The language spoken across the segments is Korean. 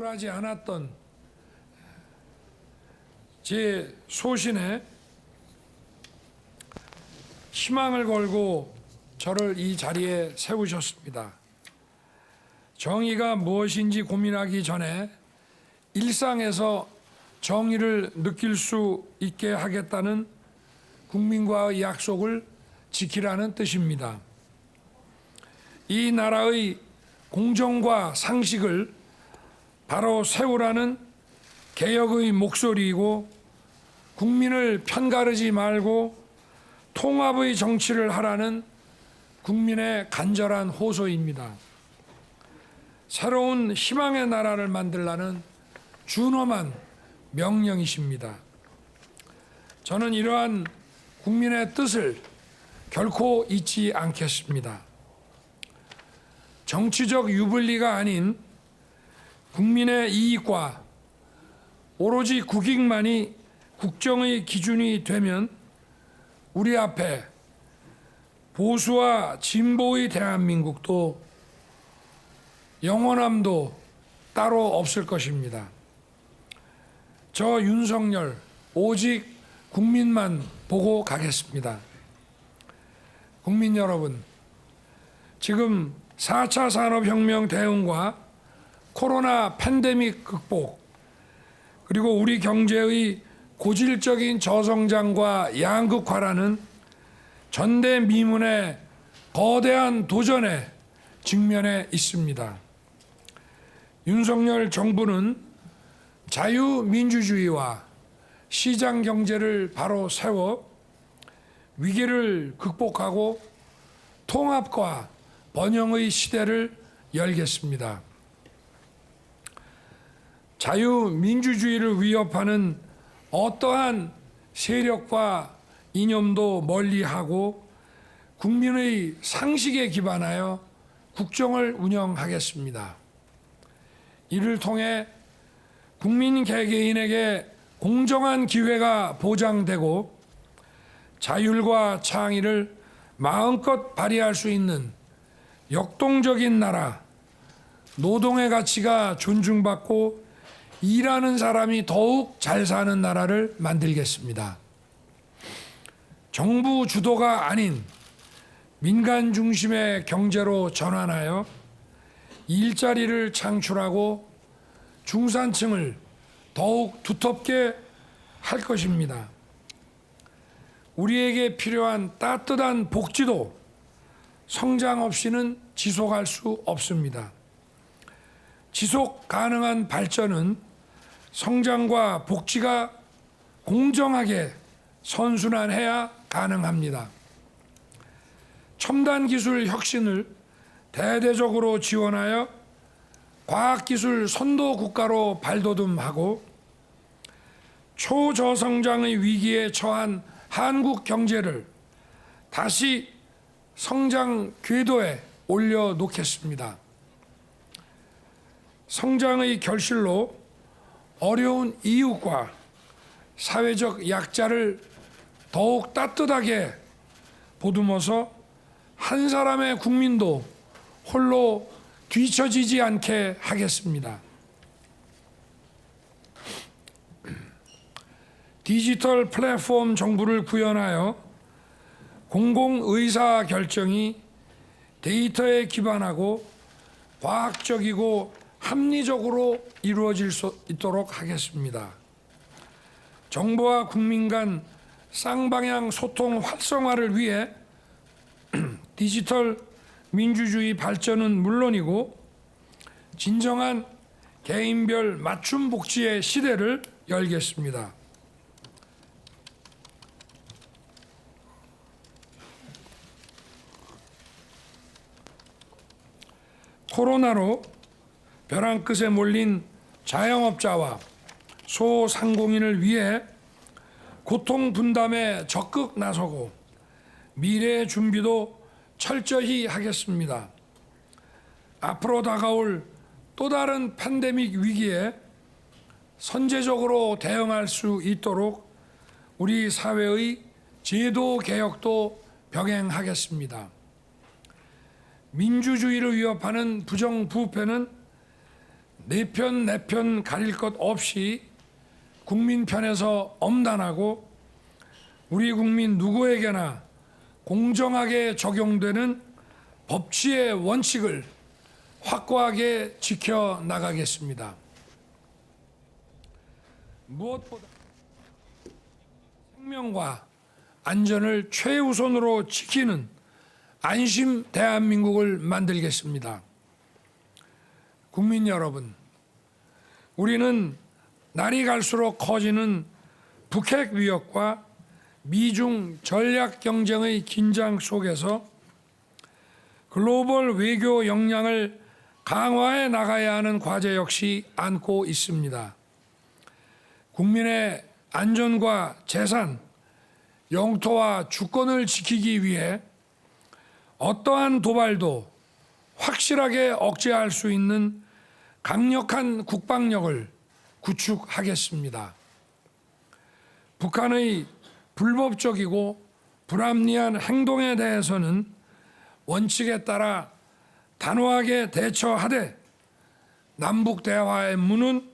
굴하지 않았던 제 소신에 희망을 걸고 저를 이 자리에 세우셨습니다. 정의가 무엇인지 고민하기 전에 일상에서 정의를 느낄 수 있게 하겠다는 국민과의 약속을 지키라는 뜻입니다. 이 나라의 공정과 상식을 바로 세우라는 개혁의 목소리이고, 국민을 편가르지 말고 통합의 정치를 하라는 국민의 간절한 호소입니다. 새로운 희망의 나라를 만들라는 준엄한 명령이십니다. 저는 이러한 국민의 뜻을 결코 잊지 않겠습니다. 정치적 유불리가 아닌 국민의 이익과 오로지 국익만이 국정의 기준이 되면 우리 앞에 보수와 진보의 대한민국도 영원함도 따로 없을 것입니다. 저 윤석열 오직 국민만 보고 가겠습니다. 국민 여러분, 지금 4차 산업혁명 대응과 코로나 팬데믹 극복, 그리고 우리 경제의 고질적인 저성장과 양극화라는 전대미문의 거대한 도전에 직면해 있습니다. 윤석열 정부는 자유민주주의와 시장경제를 바로 세워 위기를 극복하고 통합과 번영의 시대를 열겠습니다. 자유민주주의를 위협하는 어떠한 세력과 이념도 멀리하고 국민의 상식에 기반하여 국정을 운영하겠습니다. 이를 통해 국민 개개인에게 공정한 기회가 보장되고 자율과 창의를 마음껏 발휘할 수 있는 역동적인 나라, 노동의 가치가 존중받고 일하는 사람이 더욱 잘 사는 나라를 만들겠습니다. 정부 주도가 아닌 민간 중심의 경제로 전환하여 일자리를 창출하고 중산층을 더욱 두텁게 할 것입니다. 우리에게 필요한 따뜻한 복지도 성장 없이는 지속할 수 없습니다. 지속 가능한 발전은 성장과 복지가 공정하게 선순환해야 가능합니다. 첨단 기술 혁신을 대대적으로 지원하여 과학기술 선도 국가로 발돋움하고 초저성장의 위기에 처한 한국 경제를 다시 성장 궤도에 올려놓겠습니다. 성장의 결실로 어려운 이웃과 사회적 약자를 더욱 따뜻하게 보듬어서 한 사람의 국민도 홀로 뒤처지지 않게 하겠습니다. 디지털 플랫폼 정부를 구현하여 공공의사 결정이 데이터에 기반하고 과학적이고 합리적으로 이루어질 수 있도록 하겠습니다. 정부와 국민 간 쌍방향 소통 활성화를 위해 디지털 민주주의 발전은 물론이고 진정한 개인별 맞춤 복지의 시대를 열겠습니다. 코로나로 벼랑 끝에 몰린 자영업자와 소상공인을 위해 고통 분담에 적극 나서고 미래의 준비도 철저히 하겠습니다. 앞으로 다가올 또 다른 팬데믹 위기에 선제적으로 대응할 수 있도록 우리 사회의 제도 개혁도 병행하겠습니다. 민주주의를 위협하는 부정부패는 내 편 내 편 가릴 것 없이 국민 편에서 엄단하고 우리 국민 누구에게나 공정하게 적용되는 법치의 원칙을 확고하게 지켜나가겠습니다. 무엇보다 생명과 안전을 최우선으로 지키는 안심 대한민국을 만들겠습니다. 국민 여러분, 우리는 날이 갈수록 커지는 북핵 위협과 미중 전략 경쟁의 긴장 속에서 글로벌 외교 역량을 강화해 나가야 하는 과제 역시 안고 있습니다. 국민의 안전과 재산, 영토와 주권을 지키기 위해 어떠한 도발도 확실하게 억제할 수 있는 강력한 국방력을 구축하겠습니다. 북한의 불법적이고 불합리한 행동에 대해서는 원칙에 따라 단호하게 대처하되 남북 대화의 문은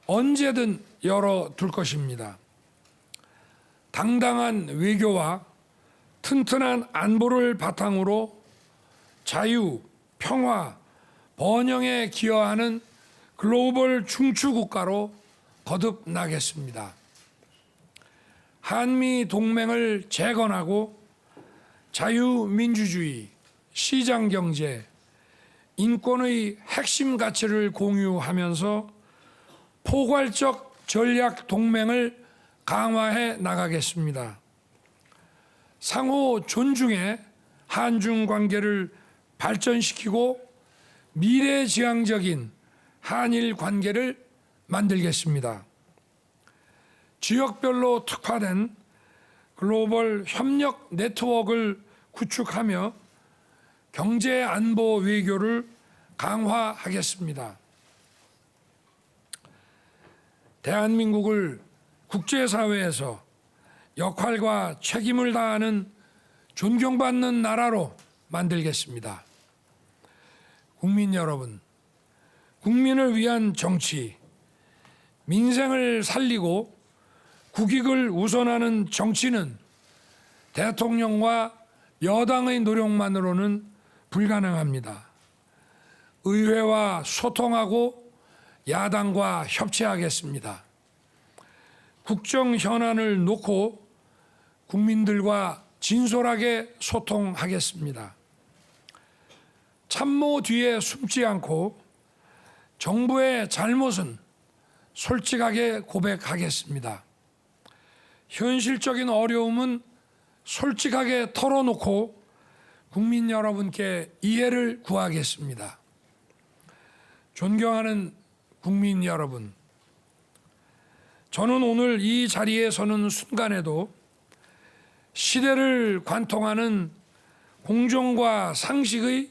언제든 열어둘 것입니다. 당당한 외교와 튼튼한 안보를 바탕으로 자유, 평화, 번영에 기여하는 글로벌 중추국가로 거듭나겠습니다. 한미 동맹을 재건하고 자유민주주의, 시장경제, 인권의 핵심 가치를 공유하면서 포괄적 전략 동맹을 강화해 나가겠습니다. 상호 존중해 한중 관계를 발전시키고 미래지향적인 한일 관계를 만들겠습니다. 지역별로 특화된 글로벌 협력 네트워크를 구축하며 경제 안보 외교를 강화하겠습니다. 대한민국을 국제사회에서 역할과 책임을 다하는 존경받는 나라로 만들겠습니다. 국민 여러분, 국민을 위한 정치, 민생을 살리고 국익을 우선하는 정치는 대통령과 여당의 노력만으로는 불가능합니다. 의회와 소통하고 야당과 협치하겠습니다. 국정 현안을 놓고 국민들과 진솔하게 소통하겠습니다. 참모 뒤에 숨지 않고 정부의 잘못은 솔직하게 고백하겠습니다. 현실적인 어려움은 솔직하게 털어놓고 국민 여러분께 이해를 구하겠습니다. 존경하는 국민 여러분, 저는 오늘 이 자리에 서는 순간에도 시대를 관통하는 공정과 상식의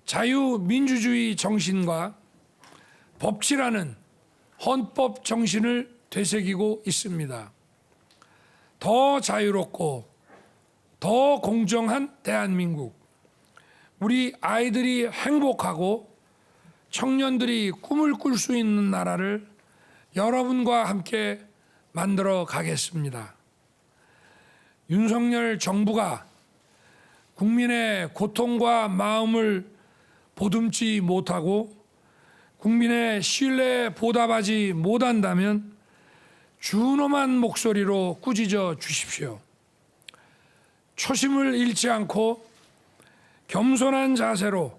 자유민주주의 정신과 법치라는 헌법 정신을 되새기고 있습니다. 더 자유롭고 더 공정한 대한민국, 우리 아이들이 행복하고 청년들이 꿈을 꿀 수 있는 나라를 여러분과 함께 만들어 가겠습니다. 윤석열 정부가 국민의 고통과 마음을 보듬지 못하고 국민의 신뢰에 보답하지 못한다면 준엄한 목소리로 꾸짖어 주십시오. 초심을 잃지 않고 겸손한 자세로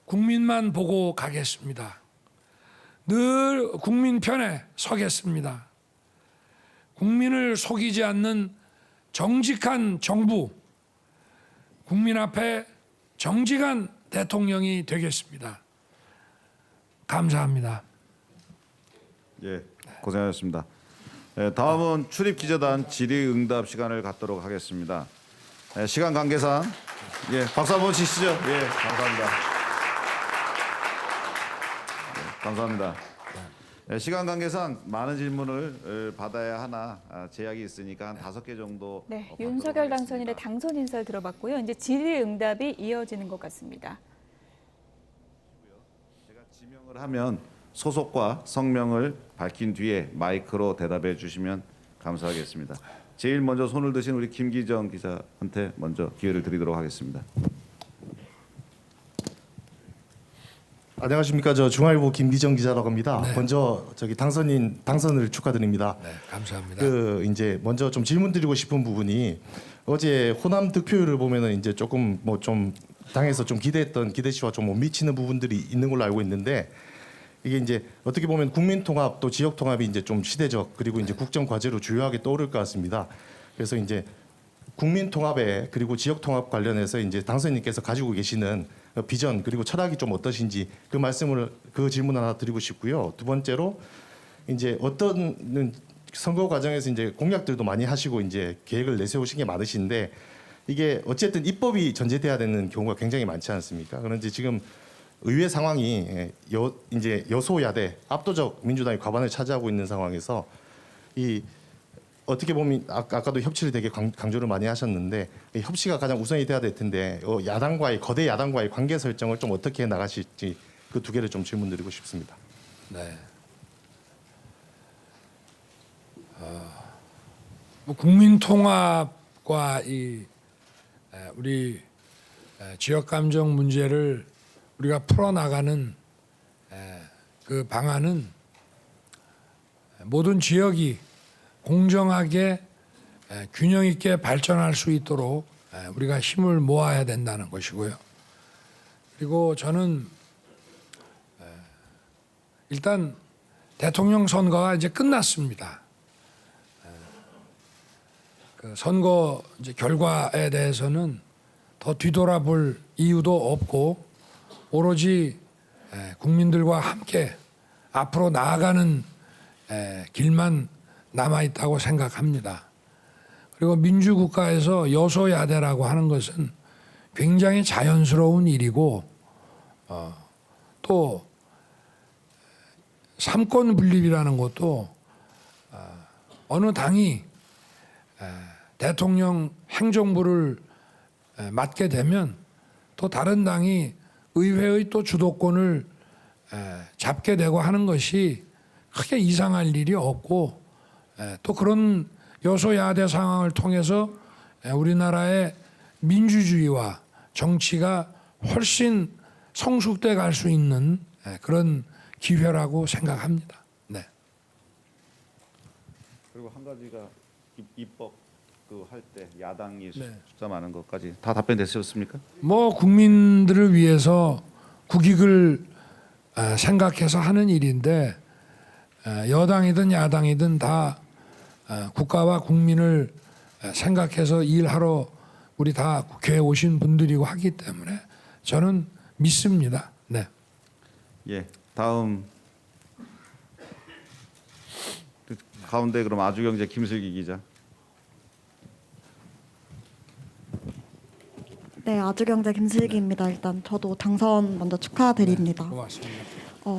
국민만 보고 가겠습니다. 늘 국민 편에 서겠습니다. 국민을 속이지 않는 정직한 정부, 국민 앞에 정직한 대통령이 되겠습니다. 감사합니다. 예, 고생하셨습니다. 다음은 출입기자단 질의응답 시간을 갖도록 하겠습니다. 시간 관계상 박수 한번 치시죠. 감사합니다. 감사합니다. 시간 관계상 많은 질문을 받아야 하나 제약이 있으니까 한 5개 정도. 네, 윤석열 당선인의 당선 인사를 들어봤고요. 이제 질의응답이 이어지는 것 같습니다. 제가 지명을 하면 소속과 성명을 밝힌 뒤에 마이크로 대답해 주시면 감사하겠습니다. 제일 먼저 손을 드신 우리 김기정 기자한테 먼저 기회를 드리도록 하겠습니다. 안녕하십니까. 저 중앙일보 김기정 기자라고 합니다. 먼저 저기 당선을 축하드립니다. 네, 감사합니다. 이제 먼저 좀 질문드리고 싶은 부분이 어제 호남 득표율을 보면은 이제 조금 뭐 좀 당에서 좀 기대했던 기대치와 좀 못 미치는 부분들이 있는 걸로 알고 있는데 이게 이제 어떻게 보면 국민 통합 또 지역 통합이 이제 좀 시대적 그리고 이제 국정 과제로 주요하게 떠오를 것 같습니다. 그래서 이제 국민 통합에 그리고 지역 통합 관련해서 이제 당선인께서 가지고 계시는 비전 그리고 철학이 좀 어떠신지 그 질문 하나 드리고 싶고요. 두 번째로 이제 어떤 선거 과정에서 이제 공약들도 많이 하시고 이제 계획을 내세우신 게 많으신데 이게 어쨌든 입법이 전제돼야 되는 경우가 굉장히 많지 않습니까? 그런데 지금 의회 상황이 이제 여소야대 압도적 민주당이 과반을 차지하고 있는 상황에서 이 어떻게 보면 아까도 협치를 되게 강조를 많이 하셨는데 이 협치가 가장 우선이 돼야 될 텐데 거대 야당과의 관계 설정을 좀 어떻게 해 나가실지 그 두 개를 좀 질문드리고 싶습니다. 네. 뭐 국민 통합과 우리 지역 감정 문제를 우리가 풀어 나가는 그 방안은 모든 지역이 공정하게 균형 있게 발전할 수 있도록 우리가 힘을 모아야 된다는 것이고요. 그리고 저는 일단 대통령 선거가 이제 끝났습니다. 그 선거 이제 결과에 대해서는 더 뒤돌아볼 이유도 없고 오로지 국민들과 함께 앞으로 나아가는 길만 남아 있다고 생각합니다. 그리고 민주국가에서 여소야대라고 하는 것은 굉장히 자연스러운 일이고 또 삼권 분립이라는 것도 어느 당이 대통령 행정부를 맡게 되면 또 다른 당이 의회의 또 주도권을 잡게 되고 하는 것이 크게 이상할 일이 없고 또 그런 여소야대 상황을 통해서 우리나라의 민주주의와 정치가 훨씬 성숙돼 갈 수 있는 그런 기회라고 생각합니다. 네. 그리고 한 가지가 입법 할 때 야당이 네. 숫자 많은 것까지 다 답변되셨습니까? 뭐 국민들을 위해서 국익을 생각해서 하는 일인데 여당이든 야당이든 다 국가와 국민을 생각해서 일하러 우리 다 국회에 오신 분들이고 하기 때문에 저는 믿습니다. 네. 예, 다음 가운데 그럼 아주경제 김슬기 기자. 네, 아주경제 김슬기입니다. 일단 저도 당선 먼저 축하드립니다. 고맙습니다.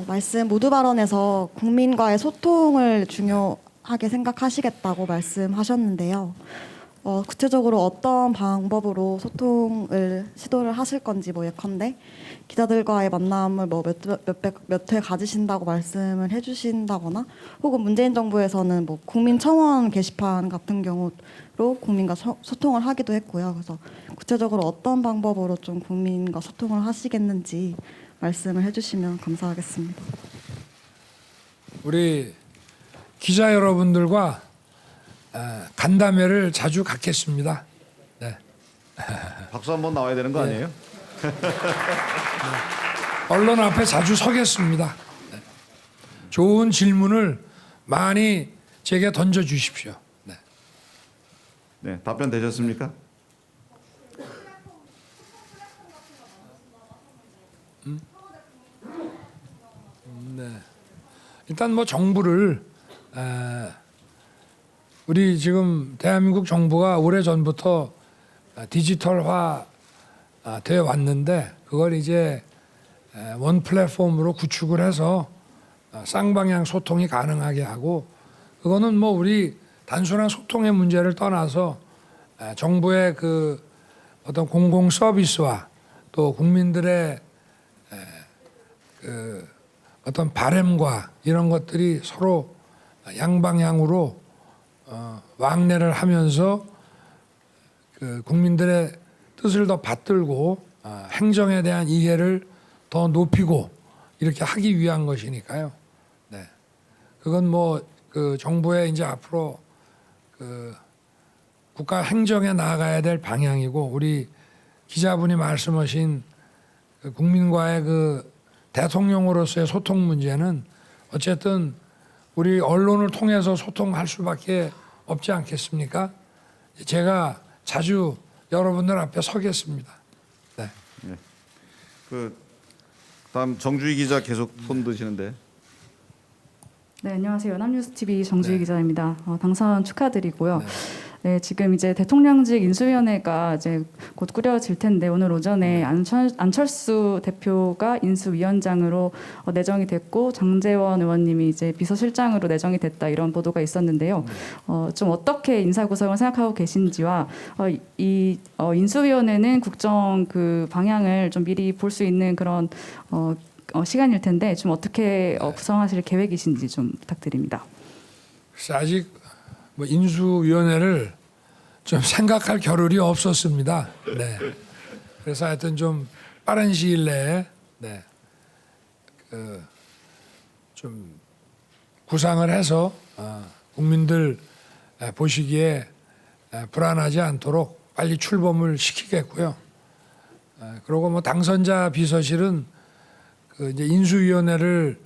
말씀 모두 발언에서 국민과의 소통을 중요하게 생각하시겠다고 말씀하셨는데요. 구체적으로 어떤 방법으로 소통을 시도를 하실 건지 예컨대 기자들과의 만남을 몇 회 가지신다고 말씀을 해주신다거나 혹은 문재인 정부에서는 국민청원 게시판 같은 경우로 국민과 소통을 하기도 했고요. 그래서 구체적으로 어떤 방법으로 좀 국민과 소통을 하시겠는지 말씀을 해주시면 감사하겠습니다. 우리 기자 여러분들과 간담회를 자주 갖겠습니다. 네. 박수 한번 나와야 되는 거 아니에요? 언론 앞에 자주 서겠습니다. 네. 좋은 질문을 많이 제게 던져 주십시오. 네. 네, 답변 되셨습니까? 네. 일단 정부를 우리 지금 대한민국 정부가 오래 전부터 디지털화 되어 왔는데 그걸 이제 원 플랫폼으로 구축을 해서 쌍방향 소통이 가능하게 하고 그거는 우리 단순한 소통의 문제를 떠나서 정부의 그 어떤 공공 서비스와 또 국민들의 그 어떤 바램과 이런 것들이 서로 양방향으로 왕래를 하면서 그 국민들의 뜻을 더 받들고 행정에 대한 이해를 더 높이고 이렇게 하기 위한 것이니까요. 네, 그건 뭐 그 정부의 이제 앞으로 그 국가 행정에 나아가야 될 방향이고 우리 기자분이 말씀하신 그 국민과의 그 대통령으로서의 소통 문제는 어쨌든 우리 언론을 통해서 소통할 수밖에 없지 않겠습니까? 제가 자주 여러분들 앞에 서겠습니다. 네. 그 다음 정주희 기자 계속 손 드시는데. 네, 안녕하세요. 연합뉴스 TV 정주희 기자입니다. 당선 축하드리고요. 네, 지금 이제 대통령직 인수위원회가 이제 곧 꾸려질 텐데 오늘 오전에 안철수 대표가 인수위원장으로 내정이 됐고 장제원 의원님이 이제 비서실장으로 내정이 됐다 이런 보도가 있었는데요. 좀 어떻게 인사 구성을 생각하고 계신지와 이 인수위원회는 국정 그 방향을 좀 미리 볼 수 있는 그런 시간일 텐데 좀 어떻게 구성하실 계획이신지 좀 부탁드립니다. 그래서 아직 뭐 인수위원회를 좀 생각할 겨를이 없었습니다. 네. 그래서 하여튼 좀 빠른 시일 내에 네. 좀 구상을 해서 국민들 보시기에 불안하지 않도록 빨리 출범을 시키겠고요. 그리고 뭐 당선자 비서실은 그 이제 인수위원회를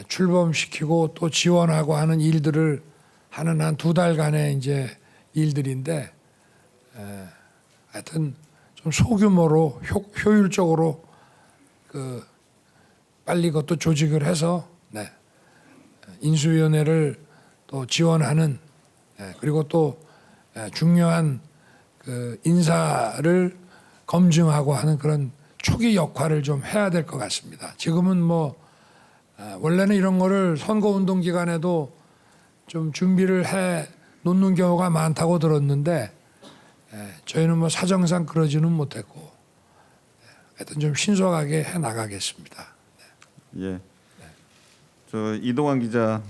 출범시키고 또 지원하고 하는 일들을 하는 한 2달간의 이제 일들인데 하여튼 좀 소규모로 효율적으로 그 빨리 그것도 조직을 해서 네. 인수위원회를 또 지원하는 그리고 또 중요한 그 인사를 검증하고 하는 그런 초기 역할을 좀 해야 될 것 같습니다. 지금은 뭐 원래는 이런 거를 선거운동 기간에도 좀 준비를 해 놓는 경우가 많다고 들었는데 저희는 뭐 사정상 그러지는 못했고 하여튼 좀 신속하게 해 나가겠습니다. 예. 저 이동환 기자.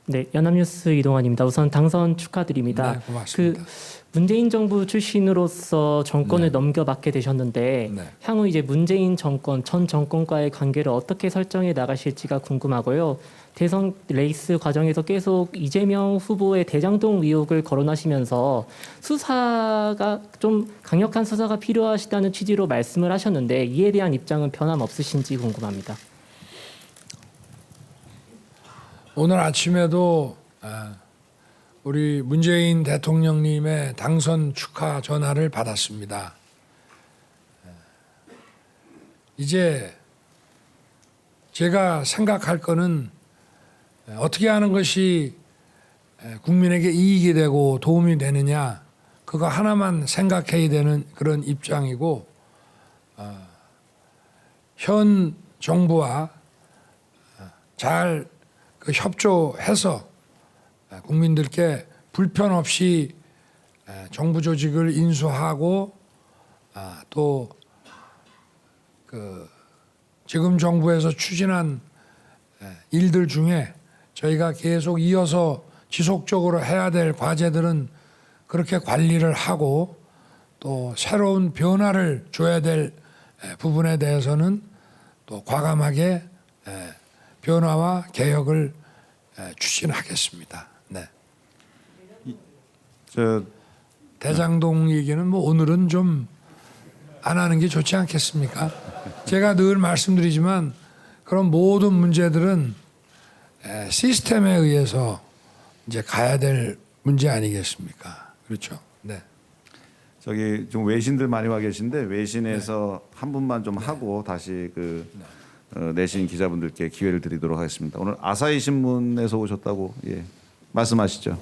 네, 연합뉴스 이동환입니다. 우선 당선 축하드립니다. 네, 고맙습니다. 그 문재인 정부 출신으로서 정권을 넘겨받게 되셨는데 네. 향후 이제 문재인 정권 전 정권과의 관계를 어떻게 설정해 나가실지가 궁금하고요. 대선 레이스 과정에서 계속 이재명 후보의 대장동 의혹을 거론하시면서 수사가 좀 강력한 수사가 필요하시다는 취지로 말씀을 하셨는데 이에 대한 입장은 변함없으신지 궁금합니다. 오늘 아침에도 우리 문재인 대통령님의 당선 축하 전화를 받았습니다. 이제 제가 생각할 거는 어떻게 하는 것이 국민에게 이익이 되고 도움이 되느냐 그거 하나만 생각해야 되는 그런 입장이고 현 정부와 잘 그 협조해서 국민들께 불편 없이 정부 조직을 인수하고 또 그 지금 정부에서 추진한 일들 중에 저희가 계속 이어서 지속적으로 해야 될 과제들은 그렇게 관리를 하고 또 새로운 변화를 줘야 될 부분에 대해서는 또 과감하게 변화와 개혁을 추진하겠습니다. 네. 저 대장동 얘기는 뭐 오늘은 좀 안 하는 게 좋지 않겠습니까? 제가 늘 말씀드리지만 그런 모든 문제들은 시스템에 의해서 이제 가야 될 문제 아니겠습니까? 그렇죠? 네. 저기 좀 외신들 많이 와 계신데 외신에서 한 분만 좀 하고 다시 그 내신 기자분들께 기회를 드리도록 하겠습니다. 오늘 아사히 신문에서 오셨다고 말씀하시죠.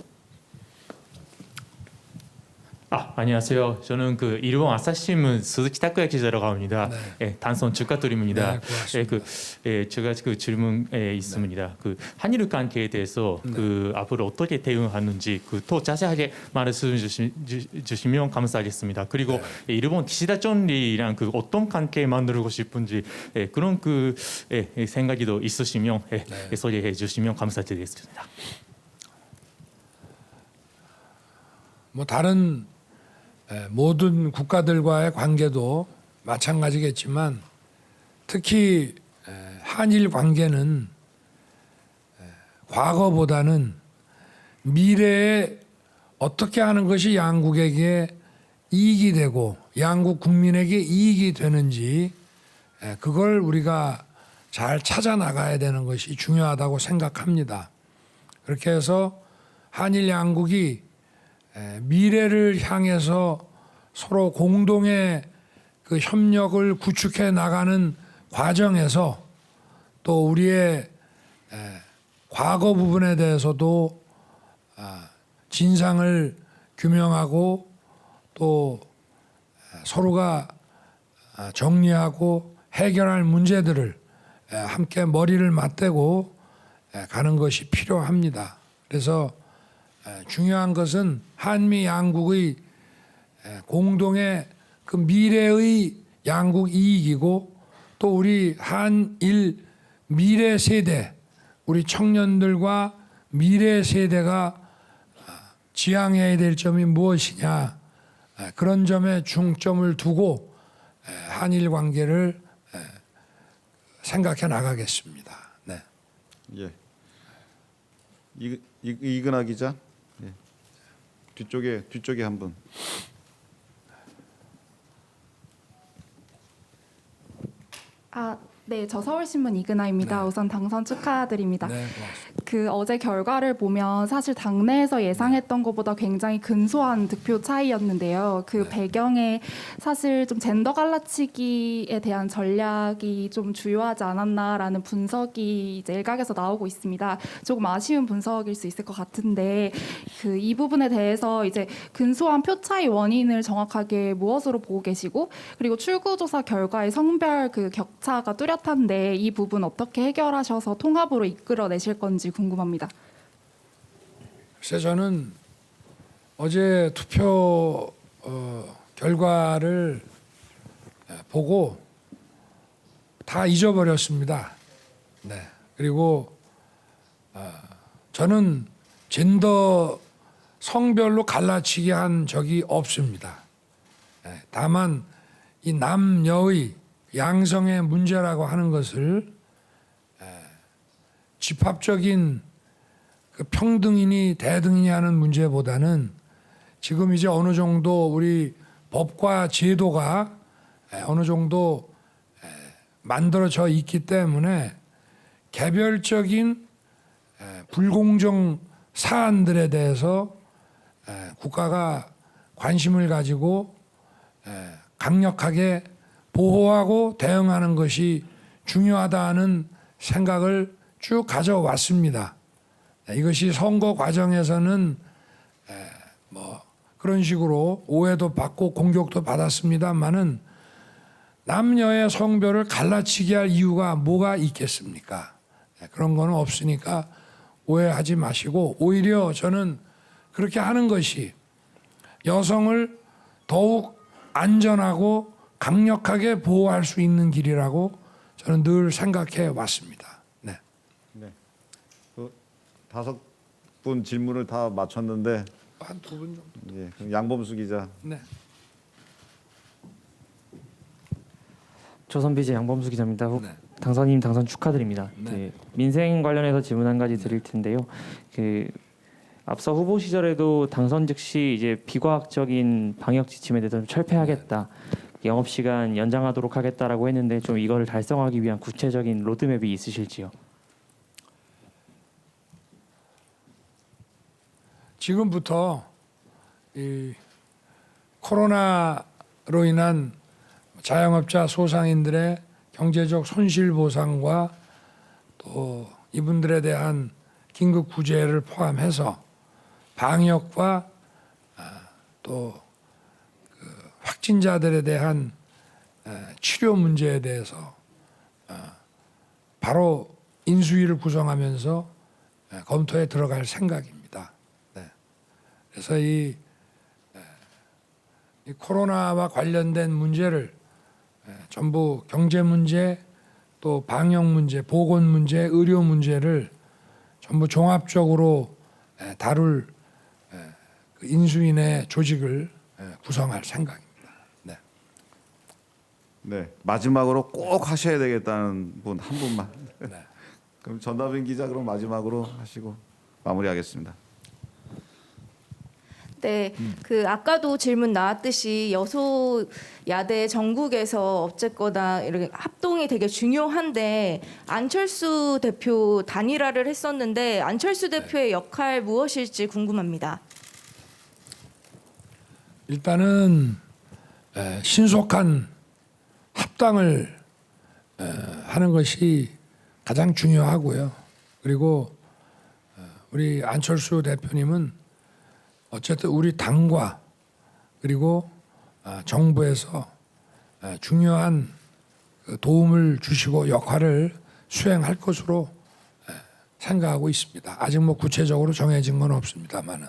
안녕하세요. 저는 그 일본 아사히신문 스즈키 타쿠야 기자라고 합니다. 예, 단선 축하드립니다. 네, 고맙습니다. 제가 그 질문에 있습니다. 그 한일 관계에 대해서 그 앞으로 어떻게 대응하는지 그 더 자세하게 말씀해 주시면 감사하겠습니다. 그리고 일본 기시다 총리랑 그 어떤 관계 만들고 싶은지 그런 그 생각이 더 있으시면 소개해 주시면 감사드리겠습니다. 뭐 다른 모든 국가들과의 관계도 마찬가지겠지만 특히 한일 관계는 과거보다는 미래에 어떻게 하는 것이 양국에게 이익이 되고 양국 국민에게 이익이 되는지 그걸 우리가 잘 찾아 나가야 되는 것이 중요하다고 생각합니다. 그렇게 해서 한일 양국이 미래를 향해서 서로 공동의 그 협력을 구축해 나가는 과정에서 또 우리의 과거 부분에 대해서도 진상을 규명하고 또 서로가 정리하고 해결할 문제들을 함께 머리를 맞대고 가는 것이 필요합니다. 그래서 중요한 것은 한미 양국의 공동의 그 미래의 양국 이익이고 또 우리 한일 미래 세대, 우리 청년들과 미래 세대가 지향해야 될 점이 무엇이냐 그런 점에 중점을 두고 한일 관계를 생각해 나가겠습니다. 네. 예. 이근하 기자. 예. 뒤쪽에 한 분. 네, 저 서울신문 이근아입니다. 우선 당선 축하드립니다. 네, 고맙습니다. 그 어제 결과를 보면 사실 당내에서 예상했던 것보다 굉장히 근소한 득표 차이였는데요. 그 배경에 사실 좀 젠더 갈라치기에 대한 전략이 좀 주요하지 않았나라는 분석이 이제 일각에서 나오고 있습니다. 조금 아쉬운 분석일 수 있을 것 같은데 그 이 부분에 대해서 이제 근소한 표 차이 원인을 정확하게 무엇으로 보고 계시고 그리고 출구조사 결과의 성별 그 격차가 뚜렷한데 이 부분 어떻게 해결하셔서 통합으로 이끌어내실 건지 궁금합니다. 글쎄 저는 어제 투표 결과를 보고 다 잊어버렸습니다. 네. 그리고 저는 젠더 성별로 갈라치기 한 적이 없습니다. 다만 이 남녀의 양성의 문제라고 하는 것을 집합적인 그 평등이니 대등이니 하는 문제보다는 지금 이제 어느 정도 우리 법과 제도가 어느 정도 만들어져 있기 때문에 개별적인 불공정 사안들에 대해서 국가가 관심을 가지고 강력하게 보호하고 대응하는 것이 중요하다는 생각을 쭉 가져왔습니다. 이것이 선거 과정에서는 뭐 그런 식으로 오해도 받고 공격도 받았습니다만은 남녀의 성별을 갈라치게 할 이유가 뭐가 있겠습니까? 그런 거는 없으니까 오해하지 마시고 오히려 저는 그렇게 하는 것이 여성을 더욱 안전하고 강력하게 보호할 수 있는 길이라고 저는 늘 생각해 왔습니다. 네. 네. 그 5분 질문을 다 마쳤는데 한 2분 정도. 예. 그럼 양범수 기자. 네. 조선비제 양범수 기자입니다. 네. 당선인 당선 축하드립니다. 네. 그 민생 관련해서 질문 한 가지 드릴 텐데요. 그 앞서 후보 시절에도 당선 즉시 이제 비과학적인 방역 지침에 대해서 철폐하겠다, 영업 시간 연장하도록 하겠다라고 했는데 좀 이거를 달성하기 위한 구체적인 로드맵이 있으실지요? 지금부터 이 코로나로 인한 자영업자 소상인들의 경제적 손실 보상과 또 이분들에 대한 긴급 구제를 포함해서 방역과 또 확진자들에 대한 치료 문제에 대해서 바로 인수위를 구성하면서 검토에 들어갈 생각입니다. 네. 그래서 이 코로나와 관련된 문제를 전부 경제 문제, 또 방역 문제, 보건 문제, 의료 문제를 전부 종합적으로 다룰 그 인수인의 조직을 구성할 생각입니다. 네. 네, 마지막으로 꼭 하셔야 되겠다는 분 한 분만. 네. 그럼 전다빈 기자 그럼 마지막으로 하시고 마무리하겠습니다. 네, 그 아까도 질문 나왔듯이 여소야대 전국에서 어쨌거나 이렇게 합동이 되게 중요한데 안철수 대표 단일화를 했었는데 안철수 대표의 역할 무엇일지 궁금합니다. 일단은 신속한 합당을 하는 것이 가장 중요하고요. 그리고 우리 안철수 대표님은 어쨌든 우리 당과 그리고 정부에서 중요한 도움을 주시고 역할을 수행할 것으로 생각하고 있습니다. 아직 뭐 구체적으로 정해진 건 없습니다만은.